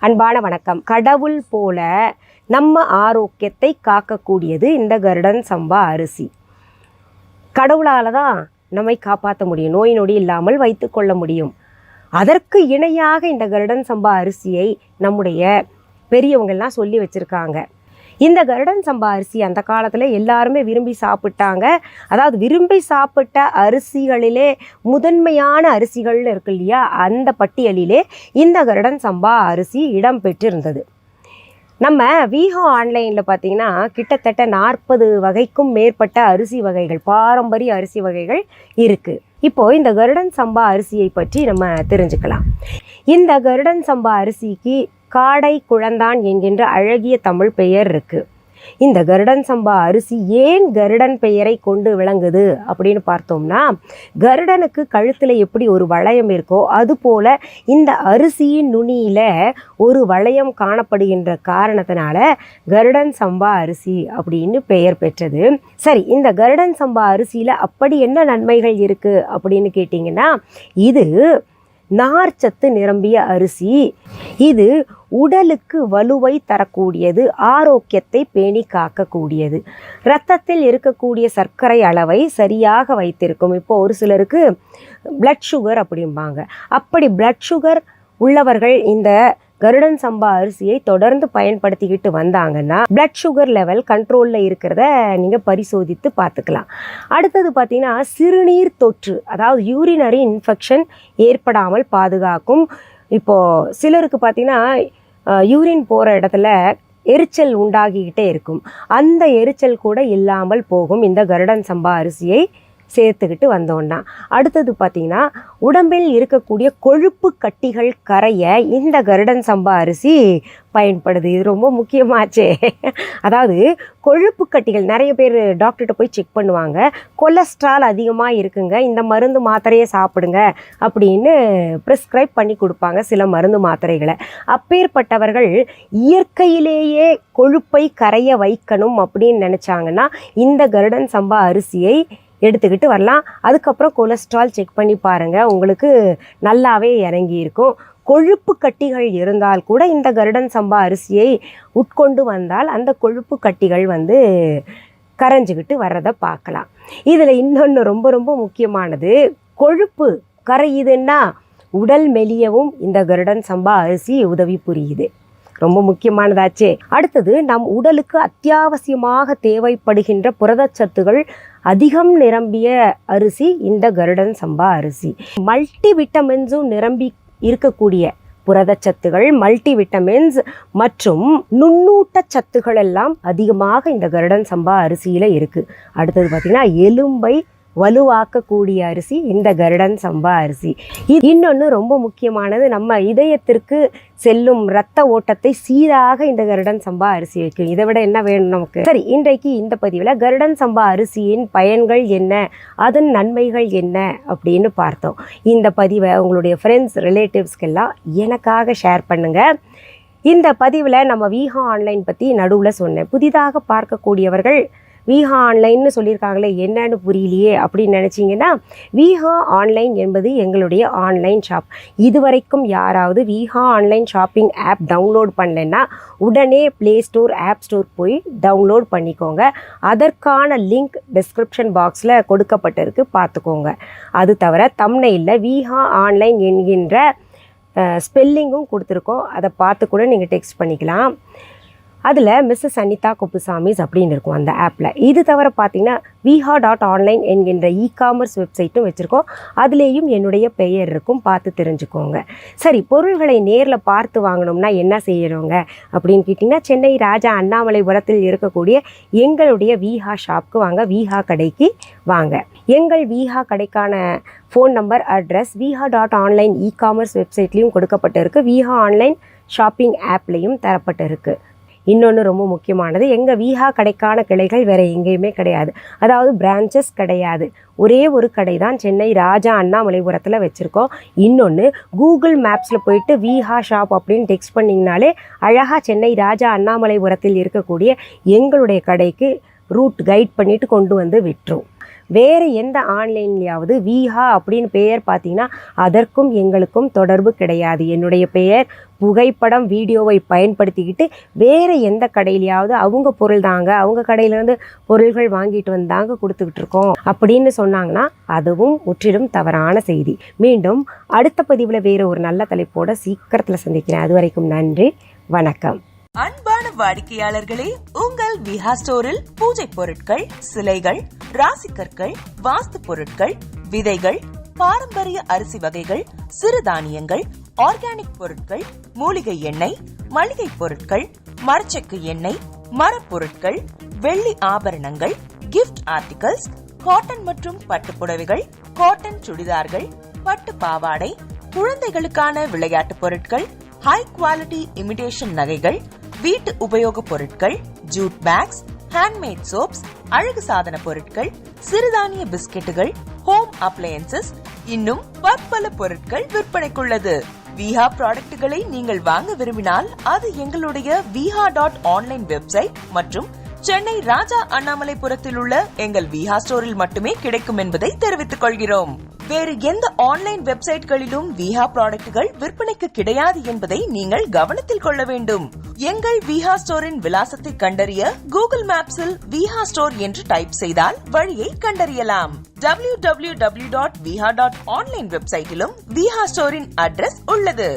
அன்பான வணக்கம். கடவுள் போல நம்ம ஆரோக்கியத்தை காக்கக்கூடியது இந்த கருடன் சம்பா அரிசி. கடவுளால் தான் நம்மை காப்பாற்ற முடியும், நோய் நொடி இல்லாமல் வைத்து கொள்ள முடியும். அதற்கு இணையாக இந்த கருடன் சம்பா அரிசியை நம்முடைய பெரியவங்கள்லாம் சொல்லி வச்சுருக்காங்க. இந்த கருடன் சம்பா அரிசி அந்த காலத்தில் எல்லாருமே விரும்பி சாப்பிட்டாங்க. அதாவது விரும்பி சாப்பிட்ட அரிசிகளிலே முதன்மையான அரிசிகள்னு இருக்கு இல்லையா, அந்த பட்டியலிலே இந்த கருடன் சம்பா அரிசி இடம் பெற்றிருந்தது. நம்ம வீஹா ஆன்லைனில் பார்த்திங்கன்னா கிட்டத்தட்ட 40 வகைக்கும் மேற்பட்ட அரிசி வகைகள், பாரம்பரிய அரிசி வகைகள் இருக்குது. இப்போது இந்த கருடன் சம்பா அரிசியை பற்றி நம்ம தெரிஞ்சுக்கலாம். இந்த கருடன் சம்பா அரிசிக்கு காடை குழந்தான் என்கின்ற அழகிய தமிழ் பெயர் இருக்குது. இந்த கருடன் சம்பா அரிசி ஏன் கருடன் பெயரை கொண்டு விளங்குது அப்படின்னு பார்த்தோம்னா, கருடனுக்கு கழுத்தில் எப்படி ஒரு வளையம் இருக்கோ அதுபோல் இந்த அரிசியின் நுனியில் ஒரு வளையம் காணப்படுகின்ற காரணத்தினால கருடன் சம்பா அரிசி அப்படின்னு பெயர் பெற்றது. சரி, இந்த கருடன் சம்பா அரிசியில் அப்படி என்ன நன்மைகள் இருக்குது அப்படின்னு கேட்டிங்கன்னா, இது நார்ச்சத்து நிரம்பிய அரிசி. இது உடலுக்கு வலுவை தரக்கூடியது, ஆரோக்கியத்தை பேணி காக்கக்கூடியது, இரத்தத்தில் இருக்கக்கூடிய சர்க்கரை அளவை சரியாக வைத்திருக்கும். இப்போ ஒரு சிலருக்கு பிளட் சுகர் அப்படிம்பாங்க. அப்படி பிளட் சுகர் உள்ளவர்கள் இந்த கருடன் சம்பா அரிசியை தொடர்ந்து பயன்படுத்திக்கிட்டு வந்தாங்கன்னா பிளட் சுகர் லெவல் கண்ட்ரோலில் இருக்கிறத நீங்கள் பரிசோதித்து பார்த்துக்கலாம். அடுத்தது பார்த்திங்கன்னா, சிறுநீர் தொற்று, அதாவது யூரினரி இன்ஃபெக்ஷன் ஏற்படாமல் பாதுகாக்கும். இப்போது சிலருக்கு பார்த்திங்கன்னா யூரின் போகிற இடத்துல எரிச்சல் உண்டாகிக்கிட்டே இருக்கும். அந்த எரிச்சல் கூட இல்லாமல் போகும் இந்த கருடன் சம்பா அரிசியை சேர்த்துக்கிட்டு வந்தோன்னா. அடுத்தது பார்த்திங்கன்னா, உடம்பில் இருக்கக்கூடிய கொழுப்பு கட்டிகள் கரைய இந்த கருடன் சம்பா அரிசி பயன்படுது. இது ரொம்ப முக்கியமாச்சே. அதாவது கொழுப்பு கட்டிகள், நிறைய பேர் டாக்டர்கிட்ட போய் செக் பண்ணுவாங்க, கொலஸ்ட்ரால் அதிகமாக இருக்குங்க, இந்த மருந்து மாத்திரையை சாப்பிடுங்க அப்படின்னு ப்ரிஸ்கிரைப் பண்ணி கொடுப்பாங்க சில மருந்து மாத்திரைகளை. அப்பேற்பட்டவர்கள் இயற்கையிலேயே கொழுப்பை கரைய வைக்கணும் அப்படின்னு நினச்சாங்கன்னா இந்த கருடன் சம்பா அரிசியை எடுத்துக்கிட்டு வரலாம். அதுக்கப்புறம் கொலஸ்ட்ரால் செக் பண்ணி பாருங்கள், உங்களுக்கு நல்லாவே இறங்கி இருக்கும். கொழுப்பு கட்டிகள் இருந்தால் கூட இந்த கருடன் சம்பா அரிசியை உட்கொண்டு வந்தால் அந்த கொழுப்பு கட்டிகள் கரைஞ்சிக்கிட்டு வர்றதை பார்க்கலாம். இதில் இன்னொன்று ரொம்ப ரொம்ப முக்கியமானது, கொழுப்பு கரையுதுன்னா உடல் மெலியவும் இந்த கருடன் சம்பா அரிசி உதவி புரியுது. ரொம்ப முக்கியமானதாச்சே. அடுத்தது, நம் உடலுக்கு அத்தியாவசியமாக தேவைப்படுகின்ற புரதச்சத்துகள் அதிகம் நிரம்பிய அரிசி இந்த கருடன் சம்பா அரிசி. மல்டி விட்டமின்ஸும் நிரம்பி இருக்கக்கூடிய புரதச்சத்துகள், மல்டி விட்டமின்ஸ் மற்றும் நுண்ணூட்ட சத்துக்கள் எல்லாம் அதிகமாக இந்த கருடன் சம்பா அரிசியில் இருக்குது. அடுத்தது பார்த்திங்கன்னா, எலும்பை வலுவாக்கக்கூடிய அரிசி இந்த கருடன் சம்பா அரிசி. இன்னொன்று ரொம்ப முக்கியமானது, நம்ம இதயத்திற்கு செல்லும் இரத்த ஓட்டத்தை சீராக இந்த கருடன் சம்பா அரிசி வைக்கும். இதை விட என்ன வேணும் நமக்கு? சரி, இன்றைக்கு இந்த பதிவில் கருடன் சம்பா அரிசியின் பயன்கள் என்ன, அதன் நன்மைகள் என்ன அப்படின்னு பார்த்தோம். இந்த பதிவை உங்களுடைய ஃப்ரெண்ட்ஸ் ரிலேட்டிவ்ஸ்க்கெல்லாம் எனக்காக ஷேர் பண்ணுங்கள். இந்த பதிவில் நம்ம வீஹா ஆன்லைன் பற்றி நடுவில் சொன்னேன். புதிதாக பார்க்கக்கூடியவர்கள் வீஹா ஆன்லைன்னு சொல்லியிருக்காங்களே என்னன்னு புரியலையே அப்படின்னு நினச்சிங்கன்னா, வீஹா ஆன்லைன் என்பது எங்களுடைய ஆன்லைன் ஷாப். இதுவரைக்கும் யாராவது வீஹா ஆன்லைன் ஷாப்பிங் ஆப் டவுன்லோட் பண்ணலைன்னா உடனே ப்ளே ஸ்டோர், ஆப் ஸ்டோர் போய் டவுன்லோட் பண்ணிக்கோங்க. அதற்கான லிங்க் டிஸ்கிரிப்ஷன் பாக்ஸில் கொடுக்கப்பட்டிருக்கு, பார்த்துக்கோங்க. அது தவிர தம்ப்நெயிலில் வீஹா ஆன்லைன் என்கின்ற ஸ்பெல்லிங்கும் கொடுத்துருக்கோம், அதை பார்த்து கூட நீங்கள் டெக்ஸ்ட் பண்ணிக்கலாம். அதில் மிஸ்ஸஸ் அனிதா குப்புசாமிஸ் அப்படின்னு இருக்கும் அந்த ஆப்பில். இது தவிர பார்த்திங்கன்னா வீஹா.ஆன்லைன் என்கின்ற இ-காமர்ஸ் வெப்சைட்டும் வச்சுருக்கோம், அதுலேயும் என்னுடைய பெயர் இருக்கும், பார்த்து தெரிஞ்சுக்கோங்க. சரி, பொருள்களை நேரில் பார்த்து வாங்கணும்னா என்ன செய்யறோங்க அப்படின்னு கேட்டிங்கன்னா, சென்னை ராஜா அண்ணாமலைபுரத்தில் இருக்கக்கூடிய எங்களுடைய வீஹா ஷாப்க்கு வாங்க, வீஹா கடைக்கு வாங்க. எங்கள் வீஹா கடைக்கான phone number, address Veeha online e-commerce வெப்சைட்லேயும் கொடுக்கப்பட்டிருக்கு, வீஹா ஆன்லைன் ஷாப்பிங் ஆப்லேயும் தரப்பட்டிருக்கு. இன்னொன்று ரொம்ப முக்கியமானது, எங்கள் வீஹா கடைக்கான கிளைகள் வேறு எங்கேயுமே கிடையாது, அதாவது பிரான்ச்சஸ் கிடையாது. ஒரே ஒரு கடை தான் சென்னை ராஜா அண்ணாமலைபுரத்தில் வச்சுருக்கோம். இன்னொன்று, கூகுள் மேப்ஸில் போயிட்டு வீஹா ஷாப் அப்படின்னு டெக்ஸ்ட் பண்ணிங்கனாலே அழகாக சென்னை ராஜா அண்ணாமலைபுரத்தில் இருக்கக்கூடிய எங்களுடைய கடைக்கு ரூட் கைட் பண்ணிவிட்டு கொண்டு வந்து விட்டுரும். வேறு எந்த ஆன்லைன்லையாவது விஹா அப்படின்னு பெயர் பார்த்தீங்கன்னா அதற்கும் எங்களுக்கும் தொடர்பு கிடையாது. என்னுடைய பெயர் புகைப்படம் வீடியோவை பயன்படுத்திக்கிட்டு வேறு எந்த கடையிலையாவது அவங்க பொருள் தாங்க, அவங்க கடையிலேருந்து பொருள்கள் வாங்கிட்டு வந்தாங்க கொடுத்துக்கிட்டு இருக்கோம் அப்படின்னு சொன்னாங்கன்னா அதுவும் முற்றிலும் தவறான செய்தி. மீண்டும் அடுத்த பதிவில் வேறு ஒரு நல்ல தலைப்போட சீக்கிரத்தில் சந்திக்கிறேன். அது வரைக்கும் நன்றி, வணக்கம். அன்பான வாடிக்கையாளர்களே, உங்கள் விஹா ஸ்டோரில் பூஜை பொருட்கள், சிலைகள், ராசிக்கற்கள், வாஸ்து பொருட்கள், விதைகள், பாரம்பரிய அரிசி வகைகள், சிறுதானியங்கள், ஆர்கானிக் பொருட்கள், மூலிகை எண்ணெய், மளிகை பொருட்கள், மரச்செக்கு எண்ணெய், மரப்பொருட்கள், வெள்ளி ஆபரணங்கள், கிஃப்ட் ஆர்டிகல்ஸ், காட்டன் மற்றும் பட்டு புடவைகள், காட்டன் சுடிதார்கள், பட்டு பாவாடை, குழந்தைகளுக்கான விளையாட்டு பொருட்கள், ஹை குவாலிட்டி இமிடேஷன் நகைகள், வீட்டு உபயோக பொருட்கள், ஜூட் பேக்ஸ், ஹேண்ட்மேட் சோப்ஸ், அழகு சாதன பொருட்கள், சிறுதானிய பிஸ்கெட்டுகள், ஹோம் அப்ளையன்சஸ், இன்னும் பற்பல பொருட்கள் விற்பனைக்குள்ளது. விஹா ப்ராடக்ட்களை நீங்கள் வாங்க விரும்பினால் அது எங்களுடைய viha.online வெப்சைட் மற்றும் சென்னை ராஜா அண்ணாமலைபுரத்தில் உள்ள எங்கள் விஹா ஸ்டோரில் மட்டுமே கிடைக்கும் என்பதை தெரிவித்துக் கொள்கிறோம். வேறு எந்த ஆன்லைன் வெப்சைட்களிலும் விஹா ப்ராடக்ட்கள் விற்பனைக்கு கிடையாது என்பதை நீங்கள் கவனத்தில் கொள்ள வேண்டும். எங்கள் விஹா ஸ்டோரின் விலாசத்தை கண்டறிய கூகுள் மேப்ஸில் விஹா ஸ்டோர் என்று டைப் செய்தால் வழியை கண்டறியலாம். www.viha.online வெப்சைட்டிலும் விஹா ஸ்டோரின் அட்ரஸ் உள்ளது.